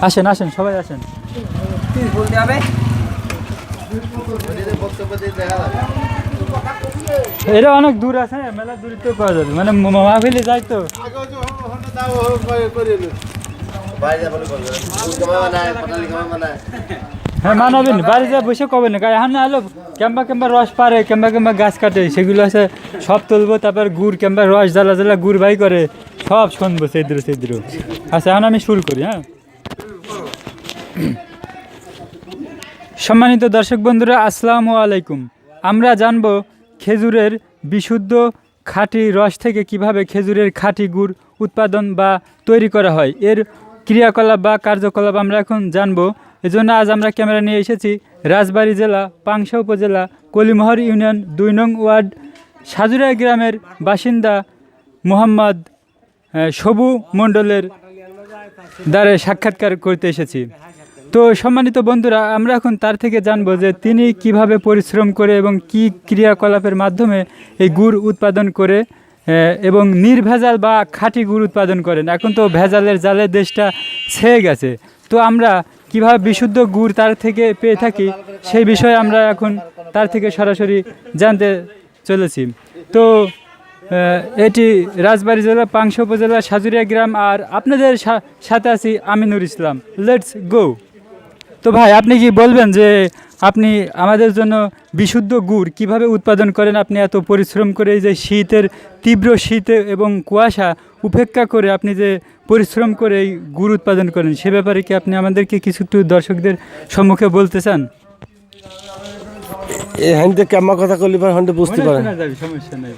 আসেন আসেন সবাই আসেন। বলতে হবে এটা অনেক দূর আছে, মেলা দূর তো পাওয়া যাবে, মানে মাহফিলে যাই তো। হ্যাঁ মানাবেন, বাড়ি যা বসে কবে না গায়ে হান আলো কেম্বা রস পারে, কেম্বা গাছ কাটে, সেগুলো আছে সব তুলবো। তারপর গুড় কেম্বা রস জ্বালা জ্বালা গুড় বাই করে সব শুনবো সেদ্র। আচ্ছা এখন আমি শুরু করি। হ্যাঁ, সম্মানিত দর্শক বন্ধুরা আসসালামু আলাইকুম। আমরা জানবো খেজুরের বিশুদ্ধ খাঁটি রস থেকে কিভাবে খেজুরের খাঁটি গুড় উৎপাদন বা তৈরি করা হয়, এর ক্রিয়াকলাপ বা কার্যকলাপ আমরা এখন জানবো। এজন্য আজ আমরা ক্যামেরা নিয়ে এসেছি রাজবাড়ী জেলা পাংশা উপজেলা কলিমোহর ইউনিয়ন ২ নং ওয়ার্ড সাজুরা গ্রামের বাসিন্দা মোহাম্মদ সবু মণ্ডলের দ্বারা সাক্ষাৎকার করতে এসেছি। তো সম্মানিত বন্ধুরা, আমরা এখন তার থেকে জানবো যে তিনি কিভাবে পরিশ্রম করে এবং কি ক্রিয়াকলাপের মাধ্যমে এই গুড় উৎপাদন করে এবং নির্ভেজাল বা খাঁটি গুড় উৎপাদন করেন। এখন তো ভেজালের জালে দেশটা ছেয়ে গেছে, তো আমরা কিভাবে বিশুদ্ধ গুড় তার থেকে পেয়ে থাকি সেই বিষয়ে আমরা এখন তার থেকে সরাসরি জানতে চলেছি। তো এটি রাজবাড়ী জেলা পাংশা উপজেলা সাজুরিয়া গ্রাম, আর আপনাদের সাথে আছি আমিনুর ইসলাম। Let's go. তো ভাই আপনি কি বলবেন যে আপনি আমাদের জন্য বিশুদ্ধ গুড় কিভাবে উৎপাদন করেন? আপনি এত পরিশ্রম করে এই যে শীতের তীব্র শীতে এবং কুয়াশা উপেক্ষা করে আপনি যে পরিশ্রম করে এই গুড় উৎপাদন করেন, সে ব্যাপারে কি আপনি আমাদেরকে কিছু একটু দর্শকদের সম্মুখে বলতে চান? এই হ্যান্ডে কেমন কথা করলে হ্যান্ডে বুঝতে পারেন। সমস্যা নেই।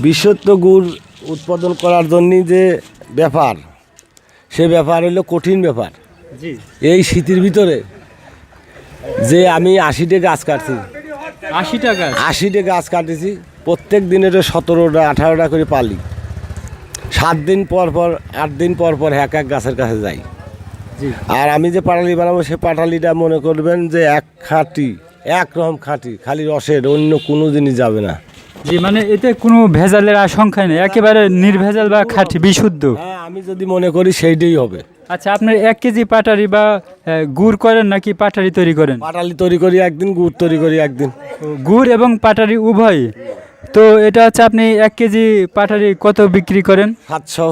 বিশুদ্ধ গুড় উৎপাদন করার জন্য যে ব্যাপার, সে ব্যাপার হলো কঠিন ব্যাপার। জি। এই শীতের ভিতরে যে আমি 80টা গাছ কাটছি, 80 গাছ কাটেছি, প্রত্যেক দিনের 17টা 18টা করে পালি। 7 দিন পর 8 দিন পর এক গাছের কাছে যাই। জি। আর আমি যে পাটালি বানাবো, সে পাটালিটা মনে করবেন যে একরকম খাঁটি, খালি রসের, অন্য কোনো জিনিস যাবে না। জি, মানে এতে কোনো ভেজালের আশঙ্কাই নেই, একেবারে নির্ভেজাল বা খাঁটি বিশুদ্ধ। হ্যাঁ, আমি যদি মনে করি সেইটাই হবে। আচ্ছা, আপনার 1 কেজি পাটারি বা গুড় করেন নাকি পাটারি তৈরি করেন? পাটালি তৈরি করি একদিন, গুড় তৈরি করি একদিন। গুড় এবং পাটারি উভয়। তো এটা হচ্ছে আপনি 1 কেজি পাটারি কত বিক্রি করেন? 700।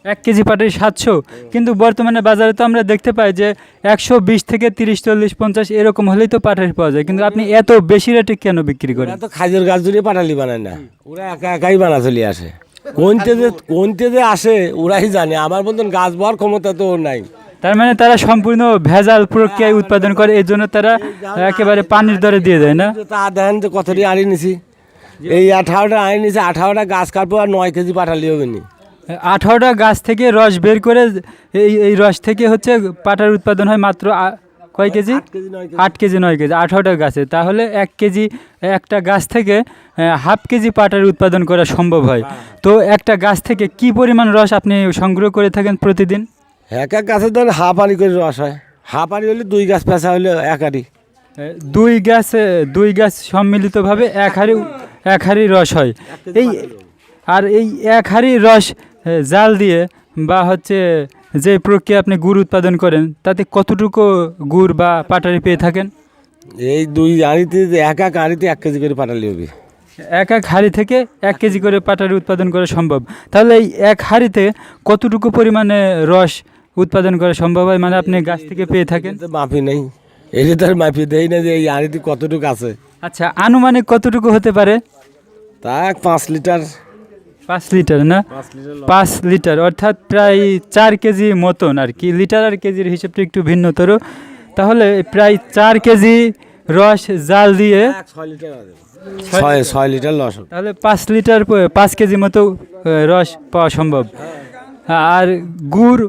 1 কেজি পাটারি 700, কিন্তু বর্তমানে বাজারে তো আমরা দেখতে পাই যে 120 থেকে 30, 40, 50 এরকম হলেই তো পাটারি পাওয়া যায়, কিন্তু আপনি এত বেশি রেটে কেন বিক্রি করেন? ওরা তো খাজুর গাছ ধরে পাটালি বানায় না, ওরা একাই বানা চলে আসে। কোনতে যে আসে ওরাই জানে, আমার মতন গাছ বওয়ার ক্ষমতা তো ওর নাই। তার মানে তারা সম্পূর্ণ ভেজাল প্রক্রিয়ায় উৎপাদন করে, এই জন্য তারা একেবারে পানির দরে দিয়ে দেয় না? তা দেখেন যে কতটি আড়ি নিছি, এই 18টা আড়ি নিছি, 18টা গাছ কাটবো আর 9 কেজি পাটালি হবে নি। 18টা গাছ থেকে রস বের করে এই রস থেকে হচ্ছে পাটার উৎপাদন হয় মাত্র কয় কেজি? 8 কেজি 9 কেজি 18টা গাছে। তাহলে 1 কেজি একটা গাছ থেকে হাফ কেজি পাটার উৎপাদন করা সম্ভব হয়। তো একটা গাছ থেকে কি পরিমাণ রস আপনি সংগ্রহ করে থাকেন প্রতিদিন? এক গাছের ধর হাফ আড়ি করে রস হয়। হাফ আড়ি হলে 2 গাছ পেঁচা হলে 1 আড়ি। 2 গাছ সম্মিলিতভাবে 1 হাঁড়ি রস হয়। এই 1 হাঁড়ি রস জাল দিয়ে বা হচ্ছে যে প্রক্রিয়া আপনি গুড় উৎপাদন করেন, তাতে কতটুকু গুড় বা পাটারি পেয়ে থাকেন? এই 2 আড়িতে এক আড়িতে 1 কেজি করে পাটালি হবে। 1 হাঁড়ি থেকে 1 কেজি করে পাটারি উৎপাদন করা সম্ভব। তাহলে এই 1 হাঁড়িতে কতটুকু পরিমাণে রস উৎপাদন করা সম্ভব হয়, মানে আপনি গাছ থেকে পেয়ে থাকেন? মাপি নেই, এটা তার মাপি দেই না যে এই আড়িতে কতটুকু আছে। আচ্ছা, আনুমানিক কতটুকু হতে পারে? তা 5 লিটার। 5 লিটার না? 5 লিটার অর্থাৎ প্রায় 4 কেজি মতন আর কি। লিটার আর কেজির হিসেবটা একটু ভিন্নতর। তাহলে প্রায় 4 কেজি রস জাল দিয়ে 6 লিটার রস, তাহলে 5 লিটার 5 কেজি মতো রস পাওয়া সম্ভব। আর গুড়,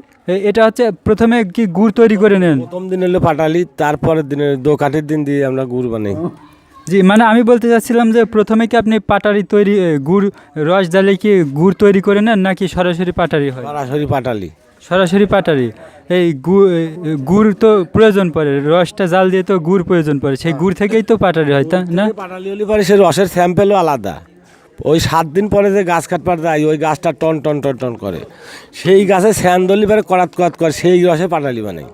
এটা হচ্ছে প্রথমে কি গুড় তৈরি করে নেন? প্রথম দিন হলো পাটালি, তারপরের দিনে দোকানের দিন দিয়ে আমরা গুড় বানাই। জি, মানে আমি বলতে চাচ্ছিলাম যে প্রথমে কি আপনি পাটারি তৈরি গুড় রস জ্বালিয়ে কি গুড় তৈরি করে নেন নাকি সরাসরি পাটারি হয়? সরাসরি পাটালি। সরাসরি পাটারি। এই গুড় তো প্রয়োজন পড়ে, রসটা জাল দিয়ে তো গুড় প্রয়োজন পড়ে, সেই গুড় থেকেই তো পাটারি হয়, তা না? পাটালি হলে পরে সে রসের স্যাম্পেলও আলাদা, ওই 7 দিন পরে যে গাছ কাটবার যায় ওই গাছটা টন টন টন টন করে, সেই গাছে স্যান্ডলি পরে করাত করাত করে, সেই রসে পাটালি বানাই।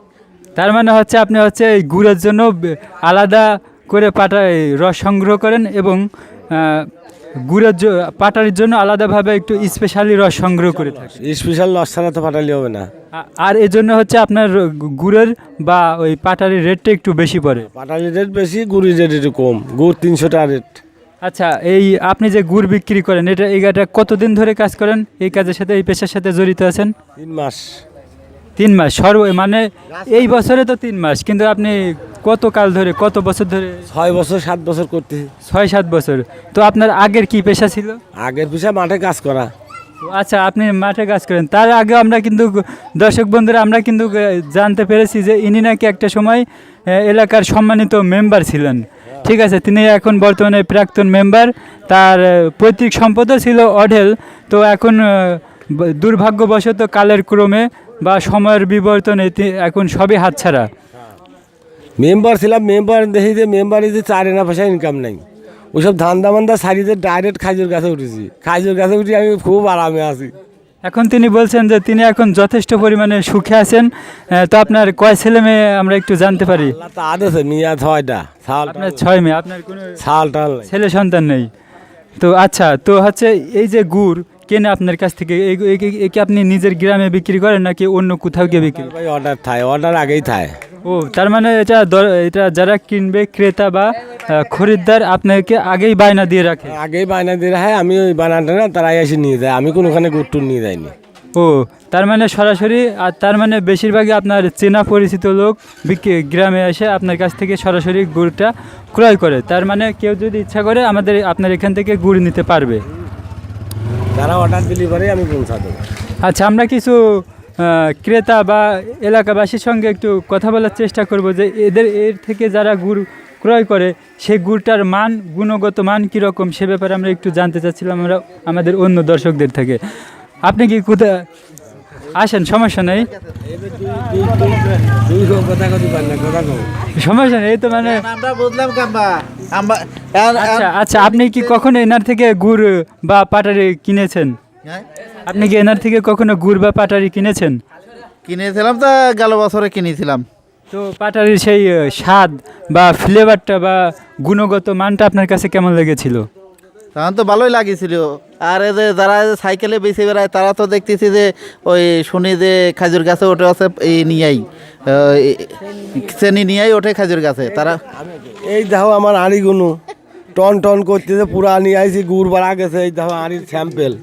তার মানে হচ্ছে আপনি হচ্ছে এই গুড়ের জন্য আলাদা করে এই রস সংগ্রহ করেন এবং পাটারির জন্য আলাদাভাবে একটু স্পেশালি রস সংগ্রহ করে থাকেন। স্পেশাল রস ছাড়া তো পাটালি হবে না। আর এই জন্য হচ্ছে আপনার গুড়ের বা ওই পাটারির রেটটা একটু বেশি পড়ে। পাটালির রেট বেশি, গুড়ির রেট একটু কম। গুড় 300 টাকা রেট। আচ্ছা, এই আপনি যে গুড় বিক্রি করেন এটা কতদিন ধরে কাজ করেন? এই কাজের সাথে, এই পেশার সাথে জড়িত আছেন? 3 মাস। 3 মাস মানে এই বছরে তো 3 মাস, কিন্তু আপনি কত কাল ধরে, কত বছর ধরে? 6 বছর 7 বছর করতেছি। 6-7 বছর। তো আপনার আগের কি পেশা ছিল? আগের পেশা মাঠে কাজ করা। আচ্ছা, আপনি মাঠে কাজ করেন। তার আগে আমরা কিন্তু দর্শক বন্ধুরা আমরা কিন্তু জানতে পেরেছি যে ইনি নাকি একটা সময় এলাকার সম্মানিত মেম্বার ছিলেন। ঠিক আছে, তিনি এখন বর্তমানে প্রাক্তন মেম্বার। তার পৈতৃক সম্পদও ছিল অঢেল। তো এখন দুর্ভাগ্যবশত কালের ক্রমে বা সময়ের বিবর্তনে এখন সবই হাতছাড়া। মেম্বার ছিলাম, মেম্বার দেখি যে মেম্বারে যে 4 আনা পয়সা ইনকাম নাই। ওইসব ধান্দা মান্দা সারিতে ডাইরেক্ট খাজুর গাছে উঠেছি। খাজুর গাছে উঠে আমি খুব আরামে আছি। এখন তিনি বলছেন যে তিনি এখন যথেষ্ট পরিমাণে সুখে আছেন। তো আপনার কয় ছেলে মেয়ে আমরা একটু জানতে পারি? আল্লাহ তা আছে মিয়া 6টা। আপনার 6 মেয়ে, আপনার কোনো ছাল টাল নাই। ছেলে সন্তান নেই? তো আচ্ছা, তো হচ্ছে এই যে গুড় কেনে আপনার কাছ থেকে, কি আপনি নিজের গ্রামে বিক্রি করেন নাকি অন্য কোথাও গিয়ে বিক্রি? ভাই অর্ডার থায়, অর্ডার আগেই থায়। ও, তার মানে এটা যারা কিনবে, ক্রেতা বা খরিদ্দার আপনাকে আগেই বায়না দিয়ে রাখে? আগেই বায়না দিয়ে রাখে, আমি ওই বানানটা না তারাই এসে নিয়ে যায়, আমি কোনোখানে গুড় টুর নিয়ে যাইনি। ও, তার মানে সরাসরি, আর তার মানে বেশিরভাগই আপনার চেনা পরিচিত লোক গ্রামে এসে আপনার কাছ থেকে সরাসরি গুড়টা ক্রয় করে। তার মানে কেউ যদি ইচ্ছা করে আপনার এখান থেকে গুড় নিতে পারবে। যারা অর্ডার দিলি পরে আমি পৌঁছা দেবো। আচ্ছা, আমরা কিছু ক্রেতা বা এলাকাবাসীর সঙ্গে একটু কথা বলার চেষ্টা করব যে এর থেকে যারা গুড় ক্রয় করে সেই গুড়টার মান, গুণগত মান কীরকম, সে ব্যাপারে আমরা একটু জানতে চাচ্ছিলাম আমরা আমাদের অন্য দর্শকদের থেকে। আপনি কি কোথায় আসেন? সমস্যা নেই, সমস্যা নেই। এই তো মানে আমরা বুঝলাম কাম্বা। আচ্ছা আচ্ছা, আপনি কি কখনো এনার থেকে গুড় বা পাটারি কিনেছেন? আপনি কি এনার থেকে কখনো গুড় বা পাটারি কিনেছেন? কিনেছিলাম তো, গেল বছরে কিনেছিলাম। তো পাটারির সেই স্বাদ বা ফ্লেভারটা বা গুণগত মানটা আপনার কাছে কেমন লেগেছিল? তখন তো ভালোই লাগিয়েছিল। আর এই যে যারা সাইকেলে বেশি বেড়ায় তারা তো দেখতেছি যে ওই শুনি যে খাজুর গাছে ওঠে আছে, এই নিয়েই চেনি নিয়েই ওঠে খাজুর গাছে তারা। এই দেখো আমার আড়ি গুনু টন টন করতেছে, পুরা নিয়ে আইছি, গুড় বাড়া গেছে। এই দেখো আড়ির স্যাম্পেল,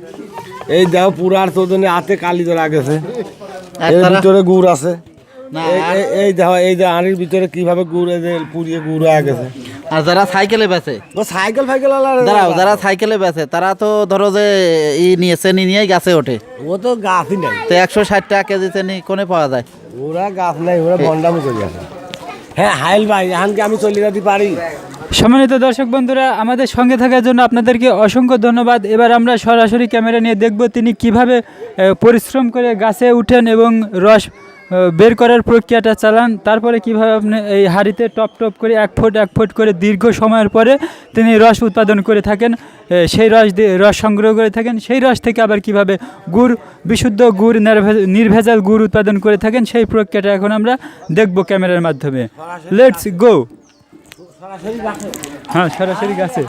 এই দেখো পুরার চোদনে হাতে কালি ধরা গেছে, এর ভিতরে গুড় আছে। এই দেখো এই যে আড়ির ভিতরে কিভাবে গুড় পুড়িয়ে গুড় হয়ে গেছে। আর যারা সাইকেলে বেচে, সাইকেল ফাইকেল দাঁড়াও, যারা সাইকেলে বেচে তারা তো ধরো যে নিয়ে চেনি নিয়েই গাছে ওঠে। ও তো গাছই নাই, তো 160 টাকা কেজি চেনি কোনে পাওয়া যায়? ওরা গাছ নাই, ওরা বন্ডামি করে আছে। হ্যাঁ হাইল ভাই, এখন কি আমি চলে যেতে পারি? সম্মানিত দর্শক বন্ধুরা, আমাদের সঙ্গে থাকার জন্য আপনাদেরকে অসংখ্য ধন্যবাদ। এবার আমরা সরাসরি ক্যামেরা নিয়ে দেখব তিনি কিভাবে পরিশ্রম করে গাছে উঠেন এবং রস বের করার প্রক্রিয়াটা চালান। তারপরে কিভাবে আপনি এই হাঁড়িতে টপ টপ করে 1 ফুট 1 ফুট করে দীর্ঘ সময়ের পরে তিনি রস উৎপাদন করে থাকেন, সেই রস সংগ্রহ করে থাকেন। সেই রস থেকে আবার কিভাবে গুড়, বিশুদ্ধ গুড়, নির্ভেজাল গুড় উৎপাদন করে থাকেন, সেই প্রক্রিয়াটা এখন আমরা দেখব ক্যামেরার মাধ্যমে। Let's go. হ্যাঁ, সরাসরি গাছে।